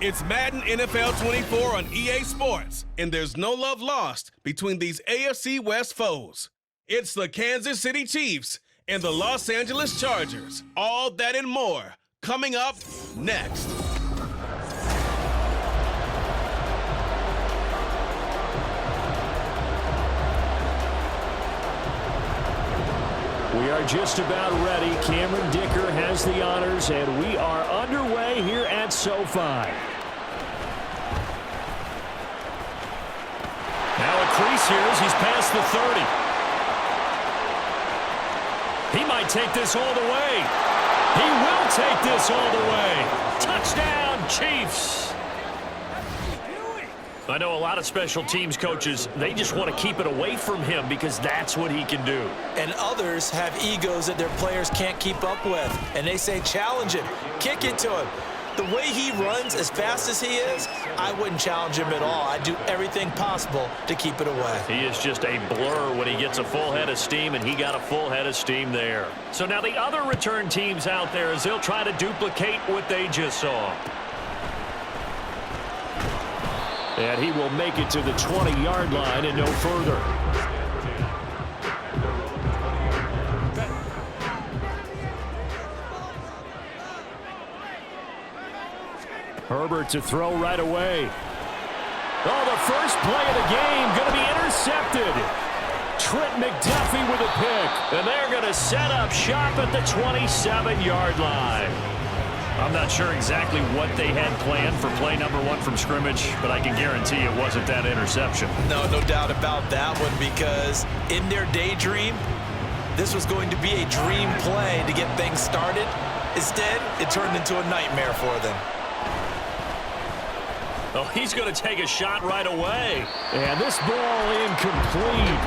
It's Madden NFL 24 on EA Sports, and there's no love lost between these AFC West foes. It's the Kansas City Chiefs and the Los Angeles Chargers. All that and more coming up next. We are just about ready. Cameron Dicker has the honors, and we are underway here at SoFi. Now a crease here as he's past the 30. He might take this all the way. He will take this all the way. Touchdown, Chiefs. I know a lot of special teams coaches, they just want to keep it away from him because that's what he can do. And others have egos that their players can't keep up with. And they say, challenge him, kick it to him. The way he runs as fast as he is, I wouldn't challenge him at all. I'd do everything possible to keep it away. He is just a blur when he gets a full head of steam, and he got a full head of steam there. So now the other return teams out there, as they'll try to duplicate what they just saw. And he will make it to the 20-yard line and no further. Herbert to throw right away. Oh, the first play of the game going to be intercepted. Trent McDuffie with a pick. And they're going to set up shop at the 27-yard line. I'm not sure exactly what they had planned for play number 1 from scrimmage, but I can guarantee it wasn't that interception. No doubt about that one, because in their daydream, this was going to be a dream play to get things started. Instead, it turned into a nightmare for them. Oh, he's going to take a shot right away. And this ball incomplete.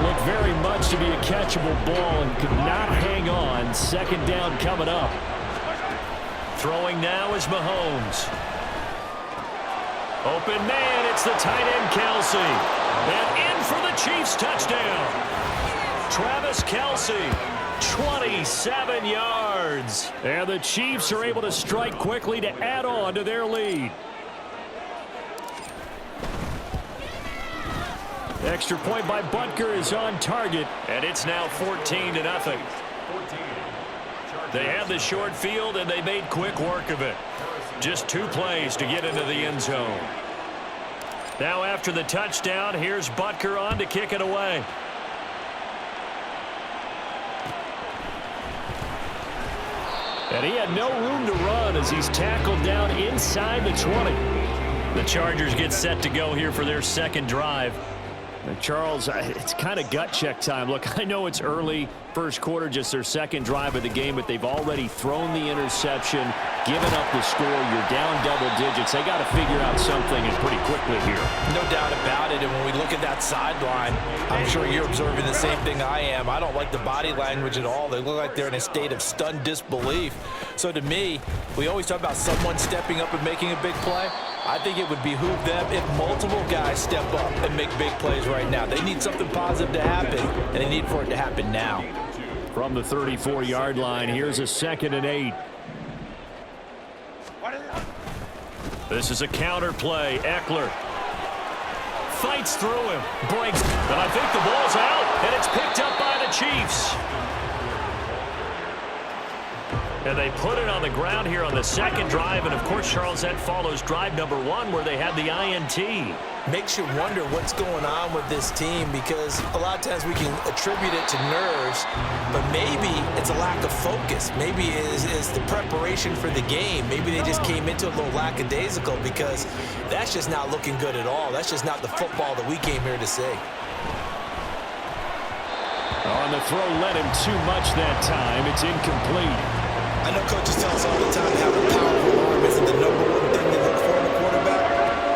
Looked very much to be a catchable ball and could not hang on. Second down coming up. Throwing now is Mahomes. Open man, it's the tight end Kelsey. And in for the Chiefs touchdown. Travis Kelsey, 27 yards. And the Chiefs are able to strike quickly to add on to their lead. Extra point by Butker is on target. And it's now 14-0. They had the short field, and they made quick work of it. Just 2 plays to get into the end zone. Now after the touchdown, here's Butker on to kick it away. And he had no room to run as he's tackled down inside the 20. The Chargers get set to go here for their second drive. And Charles, it's kind of gut check time. Look, I know it's early, first quarter, just their second drive of the game, but they've already thrown the interception, given up the score. You're down double digits. They got to figure out something, and pretty quickly here. No doubt about it. And when we look at that sideline, I'm sure you're observing the same thing I am. I don't like the body language at all. They look like they're in a state of stunned disbelief. So to me, we always talk about someone stepping up and making a big play. I think it would behoove them if multiple guys step up and make big plays right now. They need something positive to happen, and they need for it to happen now. From the 34-yard line, here's a 2nd and 8. This is a counter play. Eckler fights through him, breaks, and I think the ball's out, and it's picked up by the Chiefs. And they put it on the ground here on the second drive. And, of course, Charles, that follows drive number 1 where they had the INT. Makes you wonder what's going on with this team, because a lot of times we can attribute it to nerves, but maybe it's a lack of focus. Maybe it's the preparation for the game. Maybe they just came into a little lackadaisical, because that's just not looking good at all. That's just not the football that we came here to see. On the throw, led him too much that time. It's incomplete. I know coaches tell us all the time having a powerful arm isn't the number 1 thing they look for in a quarterback.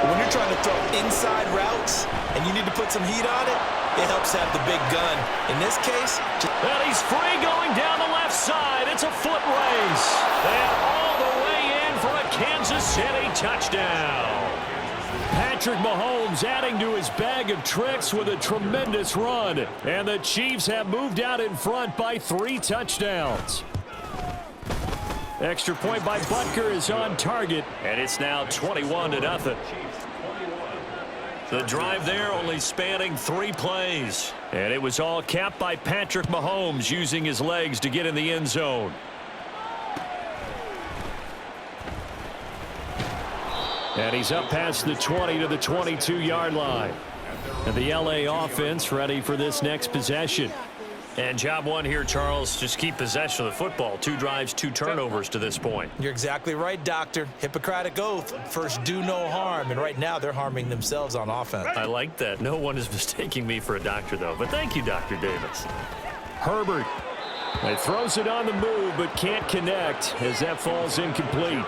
But when you're trying to throw inside routes and you need to put some heat on it, it helps have the big gun. In this case, and he's free going down the left side. It's a foot race. And all the way in for a Kansas City touchdown. Patrick Mahomes adding to his bag of tricks with a tremendous run. And the Chiefs have moved out in front by 3 touchdowns. Extra point by Butker is on target, and it's now 21-0. The drive there only spanning 3 plays, and it was all capped by Patrick Mahomes using his legs to get in the end zone. And he's up past the 20 to the 22-yard line. And the LA offense ready for this next possession. And job one here, Charles, just keep possession of the football. 2 drives, 2 turnovers to this point. You're exactly right, Doctor. Hippocratic oath. First, do no harm. And right now, they're harming themselves on offense. I like that. No one is mistaking me for a doctor, though. But thank you, Dr. Davis. Herbert. He throws it on the move, but can't connect as that falls incomplete.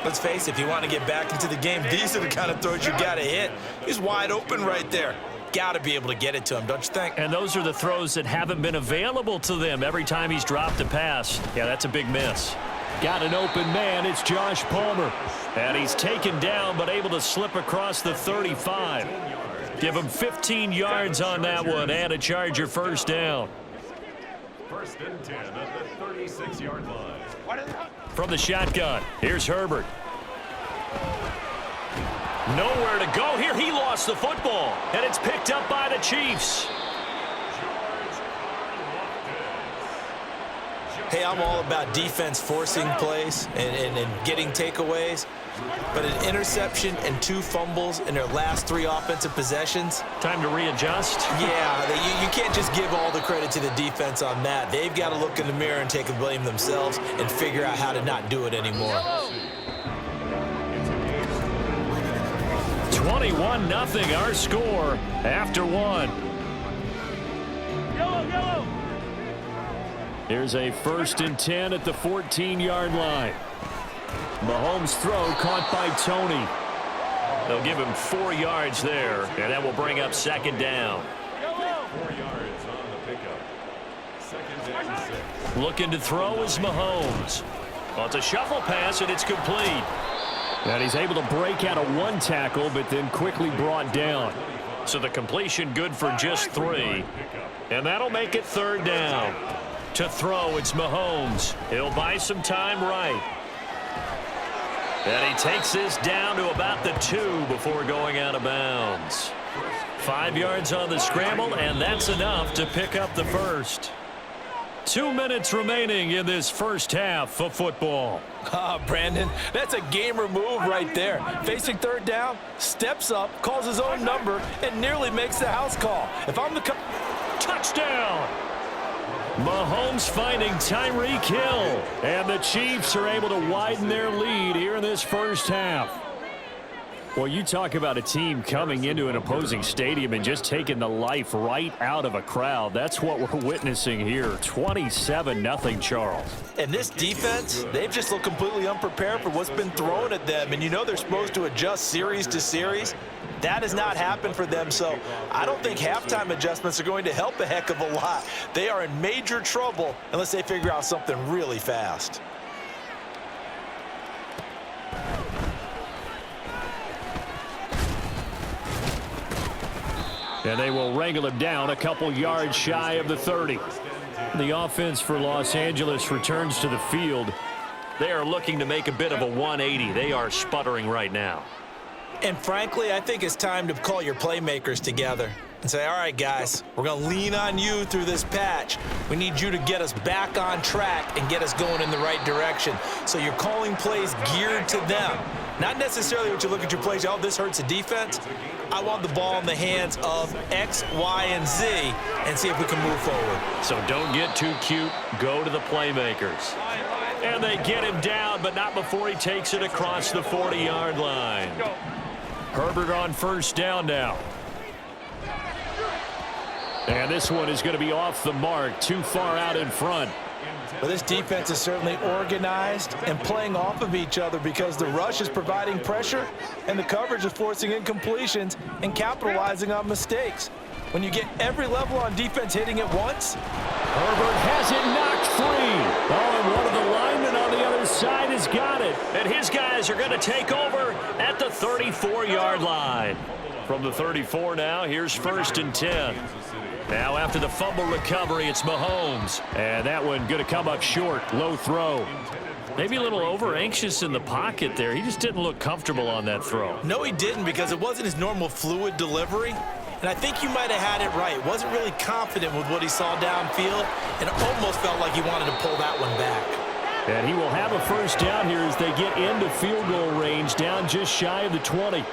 Let's face it, if you want to get back into the game, these are the kind of throws you got to hit. He's wide open right there. Got to be able to get it to him, don't you think? And those are the throws that haven't been available to them every time he's dropped a pass. Yeah, that's a big miss. Got an open man. It's Josh Palmer. And he's taken down but able to slip across the 35. Give him 15 yards on that one and a Charger first down. First and 10 at the 36-yard line. From the shotgun, here's Herbert. Nowhere to go here. He lost the football, and it's picked up by the Chiefs. Hey, I'm all about defense forcing plays and getting takeaways. But an interception and 2 fumbles in their last 3 offensive possessions. Time to readjust? Yeah, you can't just give all the credit to the defense on that. They've got to look in the mirror and take the blame themselves and figure out how to not do it anymore. 21-0 our score after 1. Here's a 1st and 10 at the 14-yard line. Mahomes' throw caught by Tony. They'll give him 4 yards there, and that will bring up 2nd down. 4 yards on the pickup. 2nd and 6. Looking to throw is Mahomes. Well, it's a shuffle pass, and it's complete. And he's able to break out of 1 tackle, but then quickly brought down. So the completion good for just 3. And that'll make it 3rd down. To throw, it's Mahomes. He'll buy some time right. And he takes this down to about the 2 before going out of bounds. 5 yards on the scramble, and that's enough to pick up the first. 2 minutes remaining in this first half of football. Brandon, that's a gamer move right there. Facing 3rd down, steps up, calls his own number, and nearly makes the house call. If I'm the touchdown! Mahomes finding Tyreek Hill. And the Chiefs are able to widen their lead here in this first half. Well, you talk about a team coming into an opposing stadium and just taking the life right out of a crowd. That's what we're witnessing here. 27-0, Charles. And this defense, they've just looked completely unprepared for what's been thrown at them. And you know they're supposed to adjust series to series. That has not happened for them, so I don't think halftime adjustments are going to help a heck of a lot. They are in major trouble unless they figure out something really fast. And they will wrangle him down a couple yards shy of the 30. The offense for Los Angeles returns to the field. They are looking to make a bit of a 180. They are sputtering right now. And frankly, I think it's time to call your playmakers together and say, all right, guys, we're going to lean on you through this patch. We need you to get us back on track and get us going in the right direction. So you're calling plays geared to them. Not necessarily what you look at your plays, oh, this hurts the defense. I want the ball in the hands of X, Y, and Z and see if we can move forward. So don't get too cute. Go to the playmakers. And they get him down, but not before he takes it across the 40-yard line. Herbert on 1st down now. And this one is going to be off the mark, too far out in front. Well, this defense is certainly organized and playing off of each other because the rush is providing pressure and the coverage is forcing incompletions and capitalizing on mistakes. When you get every level on defense hitting at once, Herbert has it knocked free. Oh, and one of the linemen on the other side has got it. And his guys are going to take over at the 34-yard line. From the 34 now, here's 1st and 10. Now after the fumble recovery, it's Mahomes. And that one going to come up short. Low throw. Maybe a little over-anxious in the pocket there. He just didn't look comfortable on that throw. No, he didn't, because it wasn't his normal fluid delivery. And I think you might have had it right. Wasn't really confident with what he saw downfield, and almost felt like he wanted to pull that one back. And he will have a first down here as they get into field goal range, down just shy of the 20.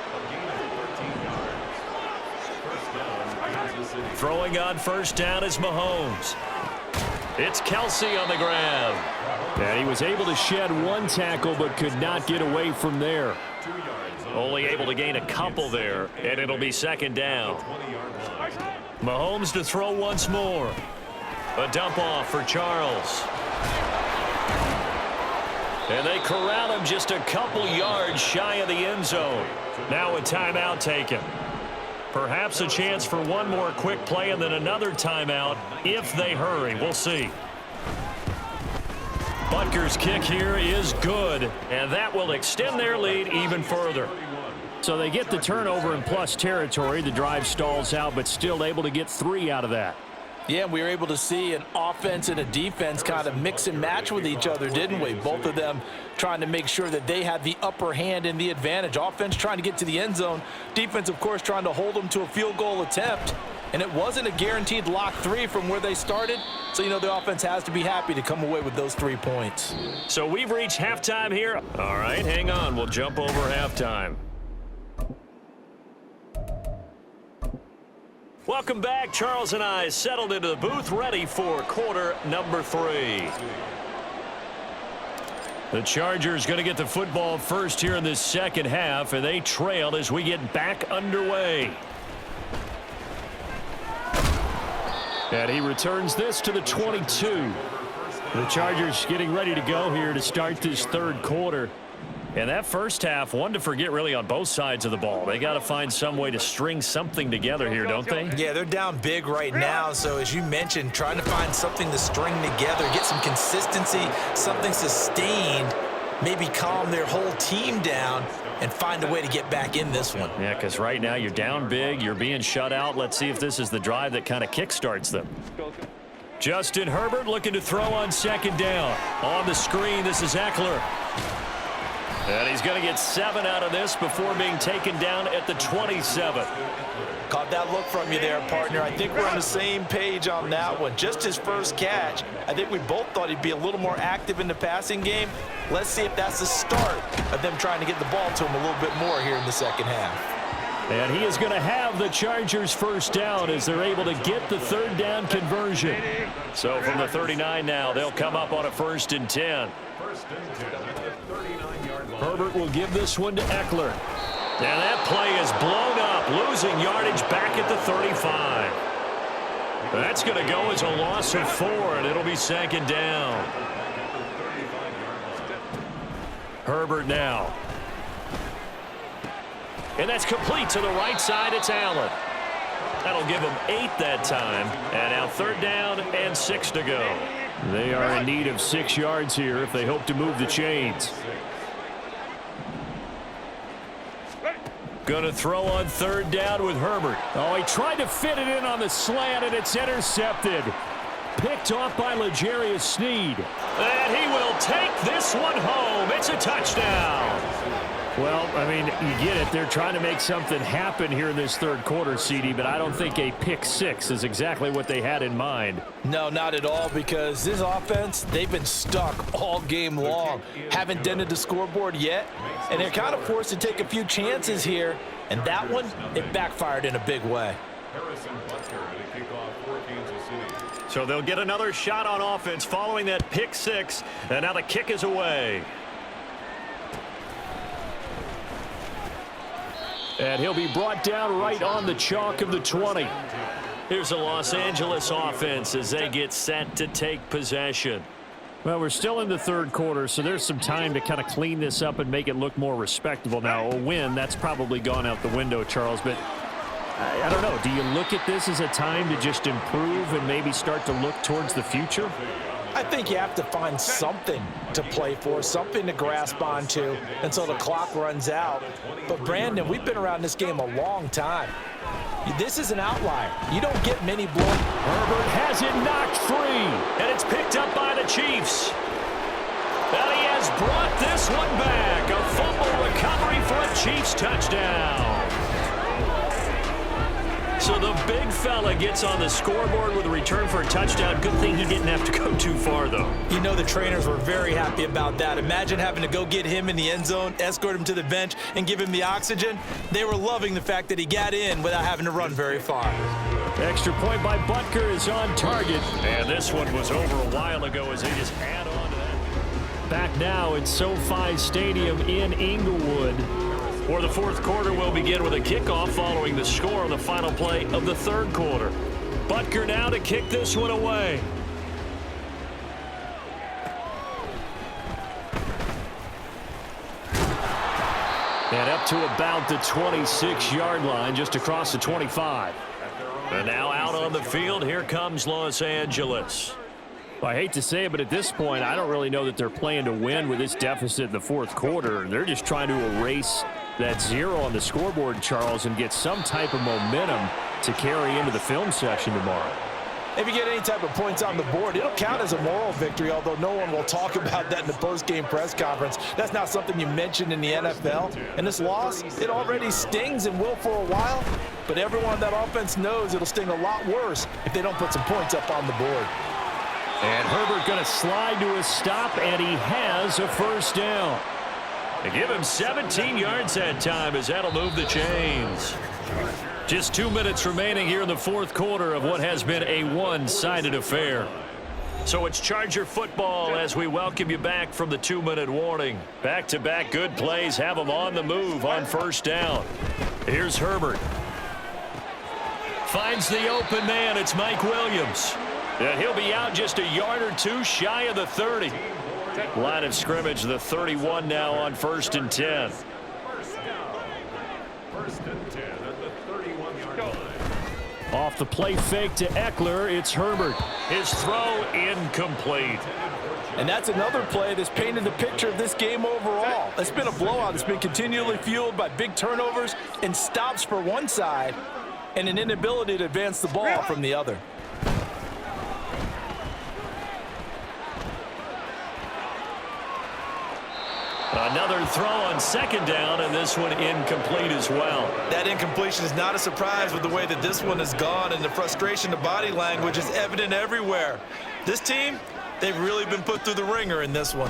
Throwing on first down is Mahomes. It's Kelsey on the grab. And he was able to shed one tackle but could not get away from there. Only able to gain a couple there, and it'll be second down. Mahomes to throw once more. A dump off for Charles. And they corral him just a couple yards shy of the end zone. Now a timeout taken. Perhaps a chance for one more quick play and then another timeout if they hurry. We'll see. Butker's kick here is good, and that will extend their lead even further. So they get the turnover in plus territory. The drive stalls out, but still able to get 3 out of that. Yeah, we were able to see an offense and a defense kind of mix and match with each other, didn't we? Both of them trying to make sure that they had the upper hand and the advantage. Offense trying to get to the end zone. Defense, of course, trying to hold them to a field goal attempt. And it wasn't a guaranteed lock 3 from where they started. So, you know, the offense has to be happy to come away with those 3 points. So we've reached halftime here. All right, hang on. We'll jump over halftime. Welcome back. Charles and I settled into the booth, ready for quarter number 3. The Chargers going to get the football first here in this second half, and they trail as we get back underway. And he returns this to the 22. The Chargers getting ready to go here to start this third quarter. And that first half, one to forget really on both sides of the ball. They got to find some way to string something together here, don't they? Yeah, they're down big right now. So as you mentioned, trying to find something to string together, get some consistency, something sustained, maybe calm their whole team down and find a way to get back in this one. Yeah, because right now you're down big, you're being shut out. Let's see if this is the drive that kind of kickstarts them. Justin Herbert looking to throw on second down. On the screen, this is Eckler. And he's going to get 7 out of this before being taken down at the 27. Caught that look from you there, partner. I think we're on the same page on that one. Just his first catch. I think we both thought he'd be a little more active in the passing game. Let's see if that's the start of them trying to get the ball to him a little bit more here in the second half. And he is going to have the Chargers first down as they're able to get the third down conversion. So from the 39 now, they'll come up on a 1st and 10. Herbert will give this one to Eckler. And that play is blown up, losing yardage back at the 35. That's going to go as a loss of 4, and it'll be second down. Herbert now. And that's complete to the right side. It's Allen. That'll give him 8 that time. And now 3rd down and 6 to go. They are in need of 6 yards here if they hope to move the chains. Going to throw on 3rd down with Herbert. Oh, he tried to fit it in on the slant, and it's intercepted. Picked off by L'Jarius Sneed. And he will take this one home. It's a touchdown. Well, I mean, you get it. They're trying to make something happen here in this third quarter, CD, but I don't think a pick 6 is exactly what they had in mind. No, not at all, because this offense, they've been stuck all game long. Haven't dented the scoreboard yet, and they're kind of forced to take a few chances here, and that one, it backfired in a big way. So they'll get another shot on offense following that pick 6, and now the kick is away. And he'll be brought down right on the chalk of the 20. Here's a Los Angeles offense as they get set to take possession. Well, we're still in the third quarter, so there's some time to kind of clean this up and make it look more respectable. Now, a win, that's probably gone out the window, Charles, but I don't know. Do you look at this as a time to just improve and maybe start to look towards the future? I think you have to find something to play for, something to grasp onto until the clock runs out. But, Brandon, we've been around this game a long time. This is an outlier. You don't get many blown. Herbert has it knocked free, and it's picked up by the Chiefs. And he has brought this one back. A fumble recovery for a Chiefs touchdown. So the big fella gets on the scoreboard with a return for a touchdown. Good thing he didn't have to go too far, though. You know the trainers were very happy about that. Imagine having to go get him in the end zone, escort him to the bench, and give him the oxygen. They were loving the fact that he got in without having to run very far. Extra point by Butker is on target. And this one was over a while ago as they just add on to that. Back now at SoFi Stadium in Inglewood. For the fourth quarter, we'll begin with a kickoff following the score on the final play of the third quarter. Butker now to kick this one away. And up to about the 26-yard line, just across the 25. And now out on the field, here comes Los Angeles. Well, I hate to say it, but at this point, I don't really know that they're playing to win with this deficit in the fourth quarter. They're just trying to erase that zero on the scoreboard, Charles, and get some type of momentum to carry into the film session tomorrow. If you get any type of points on the board, it'll count as a moral victory, although no one will talk about that in the post-game press conference. That's not something you mentioned in the NFL. And this loss, it already stings and will for a while, but everyone on that offense knows it'll sting a lot worse if they don't put some points up on the board. And Herbert going to slide to a stop, and he has a first down. They give him 17 yards that time as that'll move the chains. Just 2 minutes remaining here in the fourth quarter of what has been a one-sided affair. So it's Charger football as we welcome you back from the 2-minute warning. Back-to-back good plays have them on the move on first down. Here's Herbert. Finds the open man. It's Mike Williams. And he'll be out just a yard or two shy of the 30. Line of scrimmage, the 31 now on 1st and 10. First and 10 at the 31-yard line. Off the play fake to Eckler, it's Herbert. His throw incomplete. And that's another play that's painted the picture of this game overall. It's been a blowout. It's been continually fueled by big turnovers and stops for one side and an inability to advance the ball from the other. Another throw on second down, and this one incomplete as well. That incompletion is not a surprise with the way that this one has gone, and the frustration of body language is evident everywhere. This team, they've really been put through the ringer in this one.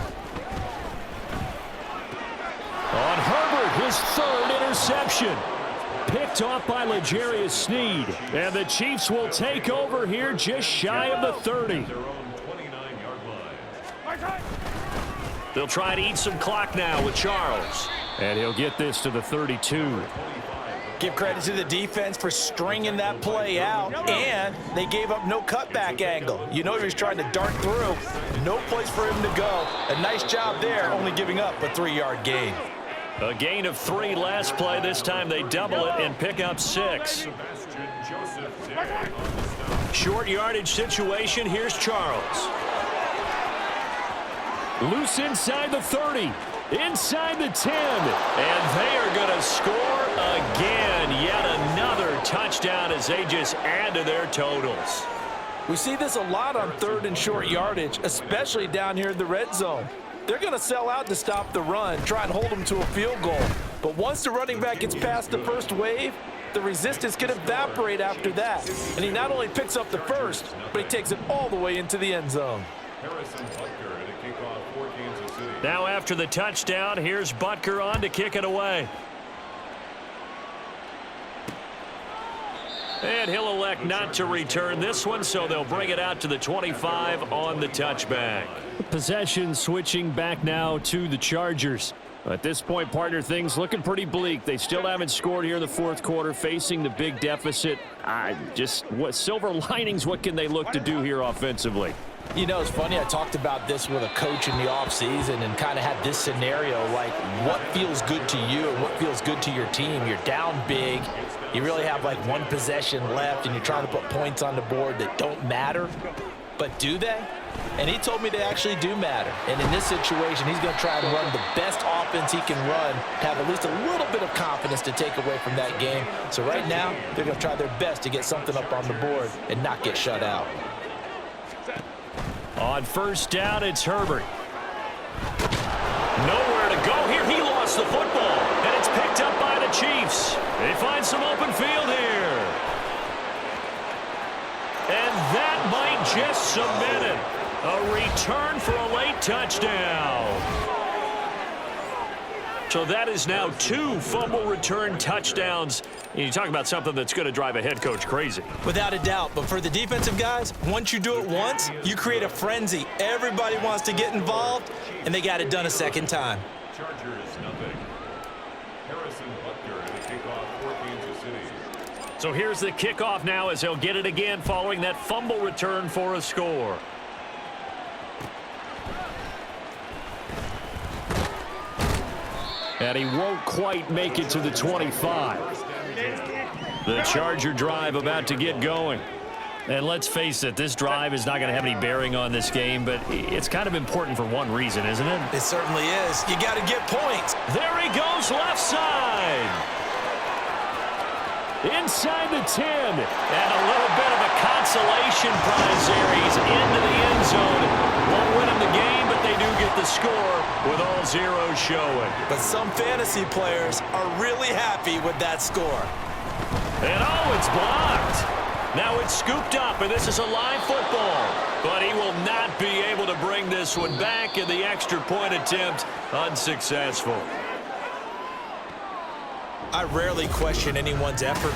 On Herbert, his third interception. Picked off by L'Jarius Sneed. And the Chiefs will take over here just shy of the 30. Their own 29-yard line. They'll try to eat some clock now with Charles. And he'll get this to the 32. Give credit to the defense for stringing that play out, and they gave up no cutback angle. You know he was trying to dart through. No place for him to go. A nice job there, only giving up a 3-yard gain. A gain of 3 last play. This time they double it and pick up 6. Short yardage situation. Here's Charles. Loose inside the 30. Inside the 10. And they are going to score again. Yet another touchdown as they just add to their totals. We see this a lot on 3rd and short yardage, especially down here in the red zone. They're going to sell out to stop the run, try and hold them to a field goal. But once the running back gets past the first wave, the resistance can evaporate after that. And he not only picks up the first, but he takes it all the way into the end zone. Now after the touchdown, here's Butker on to kick it away. And he'll elect not to return this one, so they'll bring it out to the 25 on the touchback. Possession switching back now to the Chargers. At this point, partner, things looking pretty bleak. They still haven't scored here in the fourth quarter, facing the big deficit. What silver linings, what can they look to do here offensively? You know, it's funny, I talked about this with a coach in the offseason and kind of had this scenario, like what feels good to you and what feels good to your team. You're down big. You really have like one possession left, and you're trying to put points on the board that don't matter. But do they? And he told me they actually do matter. And in this situation, he's going to try and run the best offense he can run to have at least a little bit of confidence to take away from that game. So right now, they're going to try their best to get something up on the board and not get shut out. On first down, it's Herbert. Nowhere to go here. He lost the football, and it's picked up by the Chiefs. They find some open field here. And that might just cement it. A return for a late touchdown. So that is now 2 fumble return touchdowns. You talk about something that's going to drive a head coach crazy. Without a doubt, but for the defensive guys, once you do it once, you create a frenzy. Everybody wants to get involved, and they got it done a second time. Chargers, nothing. Harrison Butker to kick off for Kansas City. So here's the kickoff now as he'll get it again following that fumble return for a score. And he won't quite make it to the 25. The Charger drive about to get going. And let's face it, this drive is not going to have any bearing on this game, but it's kind of important for one reason, isn't it? It certainly is. You got to get points. There he goes, left side. Inside the 10. And a little bit of a consolation prize there. He's into the end zone. Won't win him the game, but they do get the score with all zeros showing. But some fantasy players are really happy with that score. And oh, it's blocked. Now it's scooped up, and this is a live football. But he will not be able to bring this one back, in the extra point attempt unsuccessful. I rarely question anyone's effort